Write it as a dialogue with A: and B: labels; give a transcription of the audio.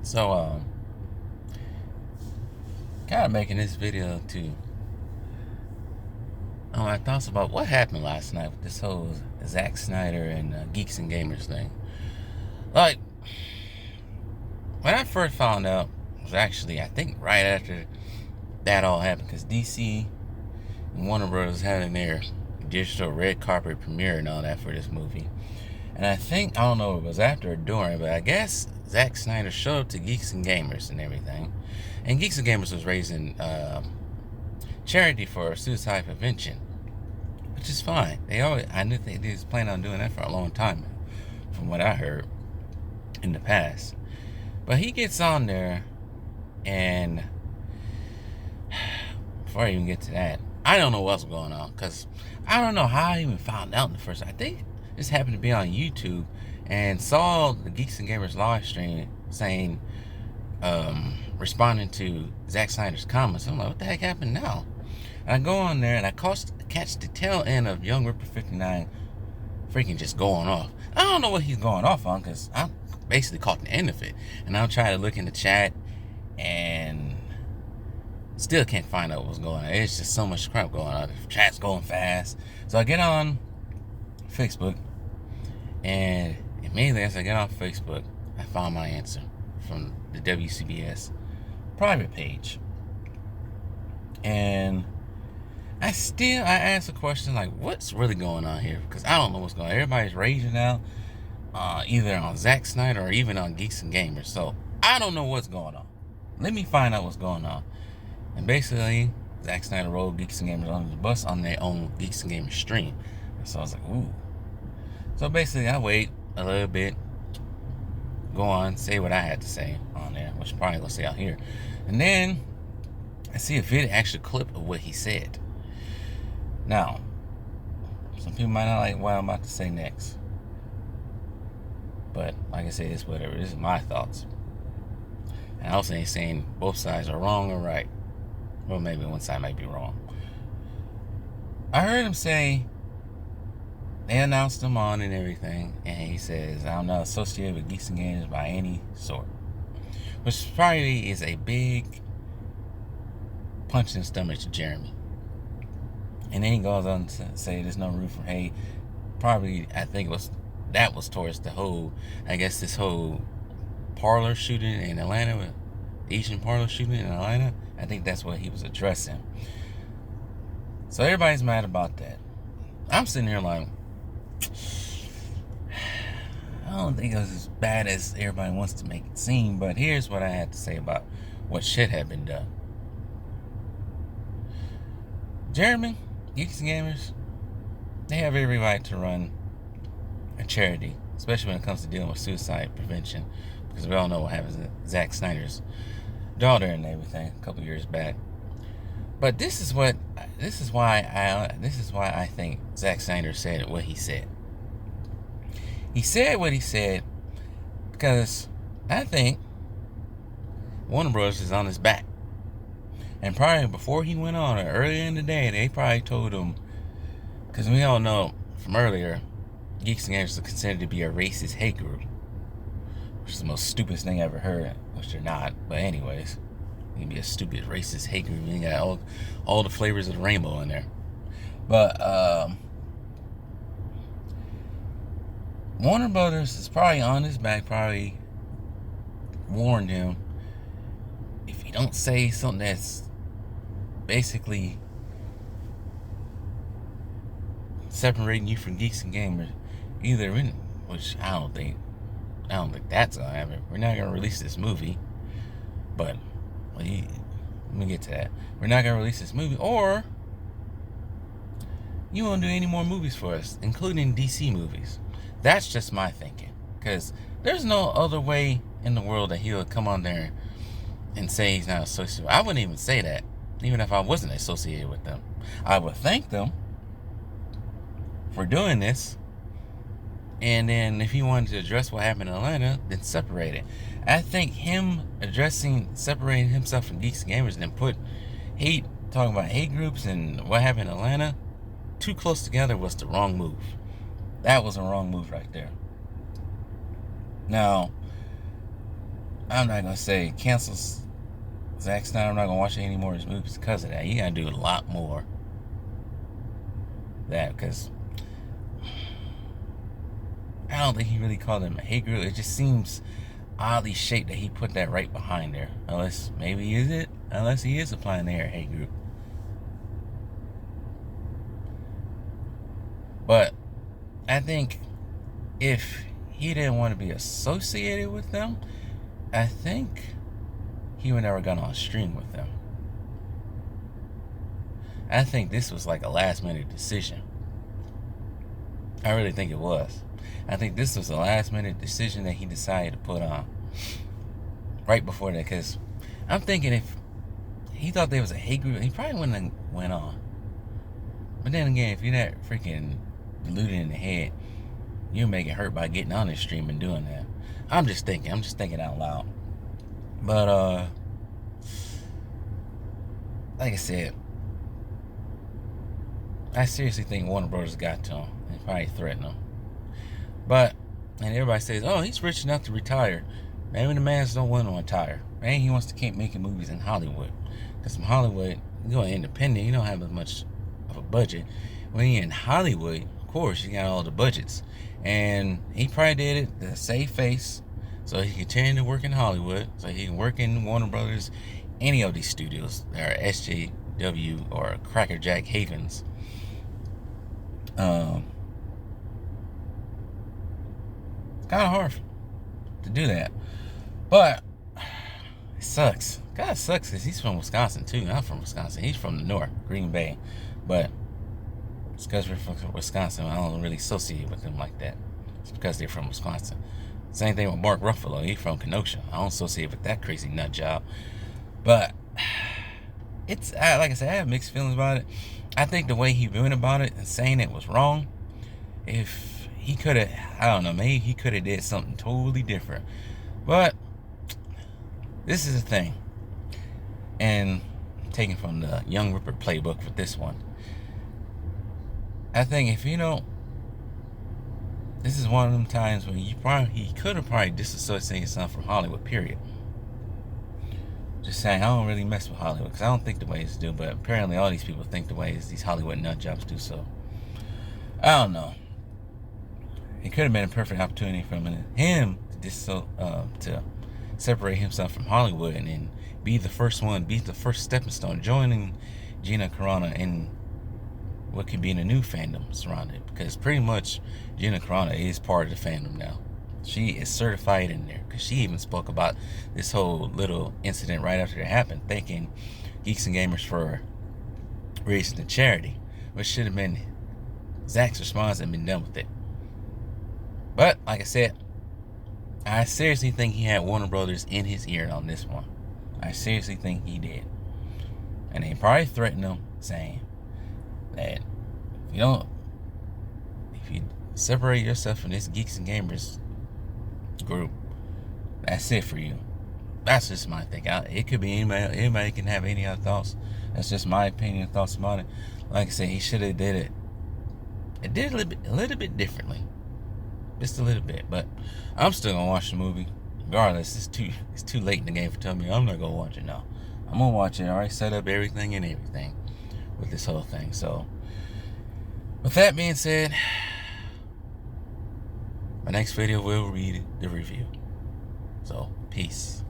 A: So, kind of making this video to my thoughts about what happened last night with this whole Zack Snyder and Geeks and Gamers thing. Like, when I first found out, it was actually, I think, right after that all happened, because DC and Warner Bros. Having their digital red carpet premiere and all that for this movie. And I think, I don't know if it was after or during, but I guess Zack Snyder showed up to Geeks and Gamers and everything. And Geeks and Gamers was raising charity for suicide prevention, which is fine. I knew they was planning on doing that for a long time, from what I heard in the past. But he gets on there, and before I even get to that, I don't know what's going on, because I don't know how I even found out in the first. I think this happened to be on YouTube and saw the Geeks and Gamers live stream saying, responding to Zack Snyder's comments. I'm like, what the heck happened now? And I go on there and I catch the tail end of Young Ripper 59 freaking just going off. I don't know what he's going off on, because I basically caught the end of it. And I'm trying to look in the chat and still can't find out what's going on. It's just so much crap going on. The chat's going fast. So I get on Facebook, and immediately as I get on Facebook, I found my answer from the WCBS private page. And I ask a question like, what's really going on here? Because I don't know what's going on. Everybody's raging now, either on Zack Snyder or even on Geeks and Gamers. So I don't know what's going on. Let me find out what's going on. And basically, Zack Snyder rolled Geeks and Gamers under the bus on their own Geeks and Gamers stream. And so I was like, ooh. So basically, I wait a little bit, go on, say what I had to say on there, which I'm probably going to say out here. And then I see a video, actual clip of what he said. Now, some people might not like what I'm about to say next. But like I said, it's whatever. This is my thoughts. And I also ain't saying both sides are wrong or right. Well, maybe one side might be wrong. I heard him say, they announced him on and everything, and he says, I'm not associated with Geeks and Gamers by any sort. Which probably is a big punch in the stomach to Jeremy. And then he goes on to say there's no room for hate. Probably, I think that was towards the whole, I guess this whole parlor shooting in Atlanta, Asian parlor shooting in Atlanta. I think that's what he was addressing. So everybody's mad about that. I'm sitting here like, I don't think it was as bad as everybody wants to make it seem, but here's what I had to say about what should have been done. Jeremy, Geeks and Gamers, they have every right to run a charity, especially when it comes to dealing with suicide prevention, because we all know what happens to Zack Snyder's daughter and everything a couple years back. But this is why I think Zack Snyder said what he said. He said what he said because I think Warner Bros. Is on his back. And probably before he went on, or earlier in the day, they probably told him, because we all know from earlier, Geeks and Gamers are considered to be a racist hate group, which is the most stupidest thing I ever heard, which they're not. But anyways, you can be a stupid racist hate group. You got all the flavors of the rainbow in there. But Warner Brothers is probably on his back, probably warned him, if you don't say something that's basically separating you from Geeks and Gamers, which I don't think that's gonna happen. We're not gonna release this movie, but let me get to that. We're not gonna release this movie, or you won't do any more movies for us, including DC movies. That's just my thinking, because there's no other way in the world that he'll come on there and say he's not associated. I wouldn't even say that, even if I wasn't associated with them. I would thank them for doing this, and then if he wanted to address what happened in Atlanta, then separate it. I think him separating himself from Geeks and Gamers, and then talking about hate groups and what happened in Atlanta, too close together was the wrong move. That was a wrong move right there. Now, I'm not gonna say cancels Zack Snyder. I'm not gonna watch any more of his movies because of that. You gotta do a lot more that, because I don't think he really called him a hate group. It just seems oddly shaped that he put that right behind there. Unless maybe unless he is applying their hate group. But I think if he didn't want to be associated with them, I think he would never gone on stream with them. I think this was like a last minute decision. I really think it was. I think this was a last minute decision that he decided to put on right before that, because I'm thinking if he thought there was a hate group, he probably wouldn't have went on. But then again, if you're that freaking deluded in the head, you make it hurt by getting on this stream and doing that. I'm just thinking out loud. But like I said, I seriously think Warner Brothers got to him and probably threatened him. But, and everybody says, oh, he's rich enough to retire. Maybe the man don't want to retire. Maybe he wants to keep making movies in Hollywood. Because from Hollywood, you go independent, you don't have as much of a budget. When you're in Hollywood, of course, you got all the budgets. And he probably did it to save face, so he continued to work in Hollywood, so he can work in Warner Brothers, any of these studios that are SJW or Crackerjack Havens. It's kind of hard to do that, but it sucks. God, it sucks because he's from Wisconsin too. I'm from Wisconsin. He's from the north, Green Bay, but it's because we're from Wisconsin. I don't really associate with them like that. It's because they're from Wisconsin. Same thing with Mark Ruffalo. He's from Kenosha. I don't associate with that crazy nut job. But it's like I said, I have mixed feelings about it. I think the way he went about it and saying it was wrong. If he could have, I don't know, maybe he could have did something totally different. But this is the thing, and I'm taking from the Young Ripper playbook for this one. I think if this is one of them times when he could have probably disassociated himself from Hollywood, period. Just saying, I don't really mess with Hollywood because I don't think the ways do, but apparently all these people think the ways these Hollywood nut jobs do. So I don't know. It could have been a perfect opportunity for him to separate himself from Hollywood and then be the first stepping stone, joining Gina Carano in what could be in a new fandom surrounding it. Because pretty much Gina Carano is part of the fandom now. She is certified in there, because she even spoke about this whole little incident right after it happened, thanking Geeks and Gamers for raising the charity, which should have been Zack's response and been done with it. But like I said, I seriously think he had Warner Brothers in his ear on this one. I seriously think he did, and they probably threatened him, saying that if you separate yourself from this Geeks and Gamers group, that's it for you. That's just my thing. It could be anybody can have any other thoughts. That's just my opinion and thoughts about it. Like I said, he should have did it. It did a little bit differently, just a little bit. But I'm still gonna watch the movie regardless. It's too late in the game for telling me I'm not gonna watch it now. I'm gonna watch it. I already set up everything with this whole thing. So with that being said, my next video will read the review. So, peace.